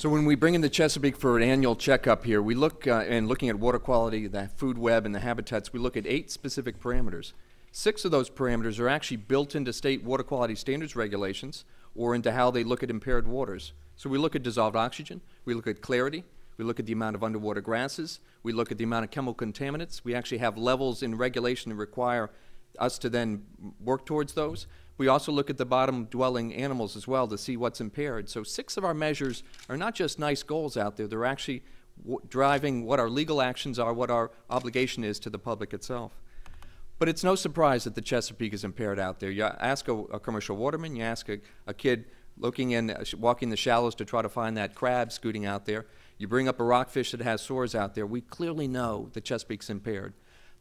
So when we bring in the Chesapeake for an annual checkup here, we look, and looking at water quality, the food web, and the habitats, we look at 8 specific parameters. 6 of those parameters are actually built into state water quality standards regulations or into how they look at impaired waters. So we look at dissolved oxygen, we look at clarity, we look at the amount of underwater grasses, we look at the amount of chemical contaminants. We actually have levels in regulation that require us to then work towards those. We also look at the bottom-dwelling animals as well to see what's impaired. So 6 of our measures are not just nice goals out there, they're actually driving what our legal actions are, what our obligation is to the public itself. But it's no surprise that the Chesapeake is impaired out there. You ask a commercial waterman, you ask a kid looking in, walking the shallows to try to find that crab scooting out there, you bring up a rockfish that has sores out there, we clearly know the Chesapeake's impaired.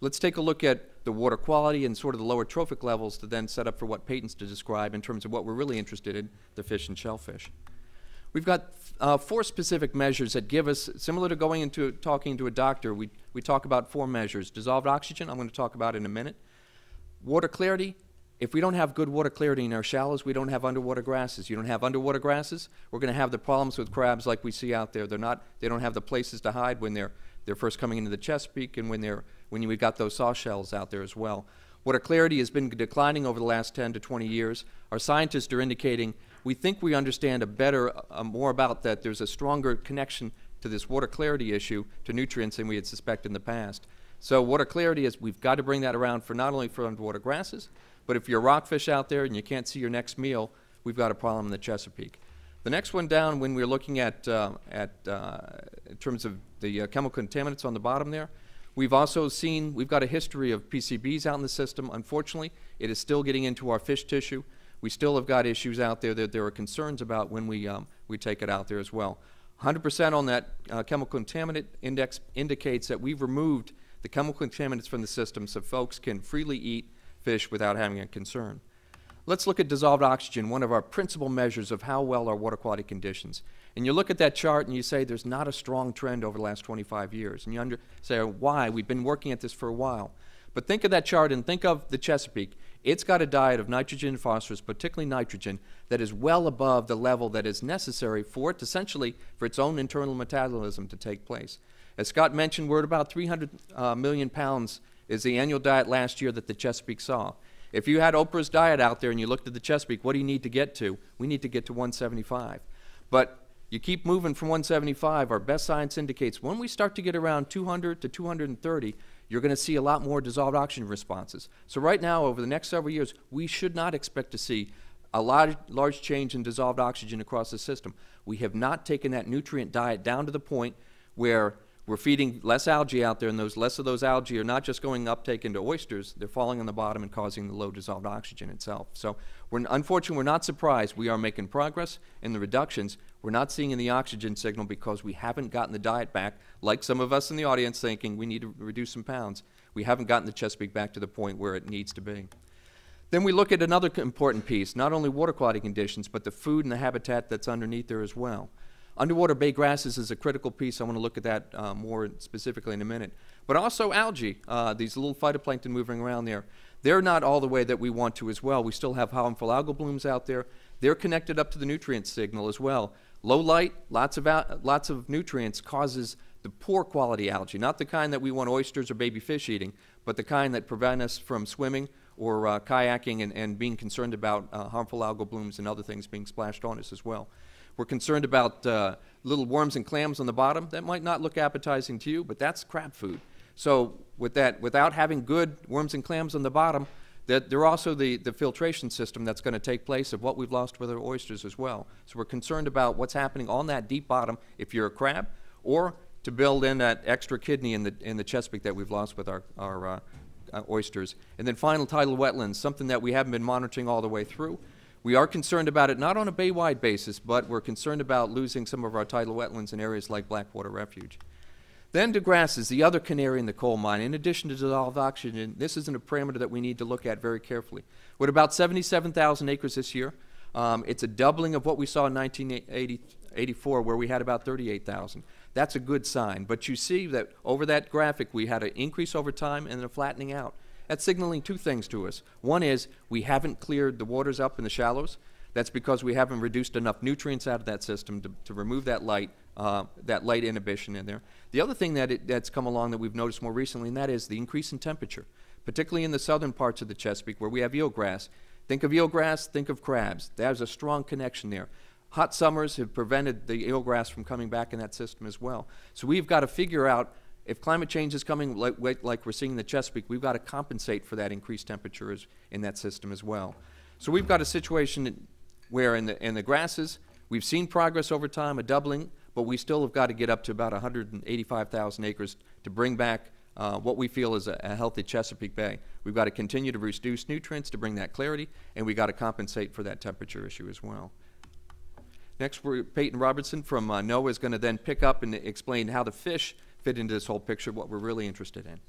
Let's take a look at the water quality and sort of the lower trophic levels to then set up for what Peyton's to describe in terms of what we're really interested in, the fish and shellfish. We've got 4 specific measures that give us, similar to going into talking to a doctor, we talk about 4 measures. Dissolved oxygen, I'm going to talk about in a minute. Water clarity, if we don't have good water clarity in our shallows, we don't have underwater grasses. You don't have underwater grasses, we're going to have the problems with crabs like we see out there. They don't have the places to hide when they're first coming into the Chesapeake and when we've got those soft shells out there as well. Water clarity has been declining over the last 10 to 20 years. Our scientists are indicating we think we understand more about that. There's a stronger connection to this water clarity issue to nutrients than we had suspected in the past. So water clarity is, we've got to bring that around for not only for underwater grasses, but if you're a rockfish out there and you can't see your next meal, we've got a problem in the Chesapeake. The next one down, when we're looking at in terms of the chemical contaminants on the bottom there, we've also seen, we've got a history of PCBs out in the system. Unfortunately, it is still getting into our fish tissue. We still have got issues out there that there are concerns about when we take it out there as well. 100% on that chemical contaminant index indicates that we've removed the chemical contaminants from the system so folks can freely eat fish without having a concern. Let's look at dissolved oxygen, one of our principal measures of how well our water quality conditions. And you look at that chart and you say there's not a strong trend over the last 25 years. And you say, why? We've been working at this for a while. But think of that chart and think of the Chesapeake. It's got a diet of nitrogen and phosphorus, particularly nitrogen, that is well above the level that is necessary for it, essentially, for its own internal metabolism to take place. As Scott mentioned, we're at about 300 million pounds is the annual diet last year that the Chesapeake saw. If you had Oprah's diet out there and you looked at the Chesapeake, what do you need to get to? We need to get to 175. But you keep moving from 175, our best science indicates when we start to get around 200 to 230, you're going to see a lot more dissolved oxygen responses. So right now, over the next several years, we should not expect to see a large change in dissolved oxygen across the system. We have not taken that nutrient diet down to the point where we're feeding less algae out there, and less of those algae are not just going uptake into oysters, they're falling on the bottom and causing the low dissolved oxygen itself. So unfortunately, we're not surprised. We are making progress in the reductions. We're not seeing in the oxygen signal because we haven't gotten the diet back, like some of us in the audience thinking we need to reduce some pounds. We haven't gotten the Chesapeake back to the point where it needs to be. Then we look at another important piece, not only water quality conditions, but the food and the habitat that's underneath there as well. Underwater bay grasses is a critical piece. I want to look at that more specifically in a minute. But also algae, these little phytoplankton moving around there. They're not all the way that we want to as well. We still have harmful algal blooms out there. They're connected up to the nutrient signal as well. Low light, lots of nutrients causes the poor quality algae, not the kind that we want oysters or baby fish eating, but the kind that prevent us from swimming or kayaking and being concerned about harmful algal blooms and other things being splashed on us as well. We're concerned about little worms and clams on the bottom. That might not look appetizing to you, but that's crab food. So with that, without having good worms and clams on the bottom, there are also the filtration system that's going to take place of what we've lost with our oysters as well. So we're concerned about what's happening on that deep bottom if you're a crab, or to build in that extra kidney in the Chesapeake that we've lost with our oysters. And then final, tidal wetlands, something that we haven't been monitoring all the way through. We are concerned about it not on a bay-wide basis, but we're concerned about losing some of our tidal wetlands in areas like Blackwater Refuge. Then to grasses, the other canary in the coal mine. In addition to dissolved oxygen, this isn't a parameter that we need to look at very carefully. We're at about 77,000 acres this year. It's a doubling of what we saw in 1984, where we had about 38,000. That's a good sign. But you see that over that graphic, we had an increase over time and then a flattening out. That's signaling 2 things to us. One is we haven't cleared the waters up in the shallows. That's because we haven't reduced enough nutrients out of that system to remove that light inhibition in there. The other thing that's come along that we've noticed more recently, and that is the increase in temperature, particularly in the southern parts of the Chesapeake where we have eelgrass. Think of eelgrass, think of crabs. There's a strong connection there. Hot summers have prevented the eelgrass from coming back in that system as well. So we've got to figure out, if climate change is coming like we're seeing in the Chesapeake, we've got to compensate for that increased temperature in that system as well. So we've got a situation where in the grasses, we've seen progress over time, a doubling, but we still have got to get up to about 185,000 acres to bring back what we feel is a healthy Chesapeake Bay. We've got to continue to reduce nutrients to bring that clarity, and we've got to compensate for that temperature issue as well. Next, Peyton Robertson from NOAA is going to then pick up and explain how the fish fit into this whole picture, what we're really interested in.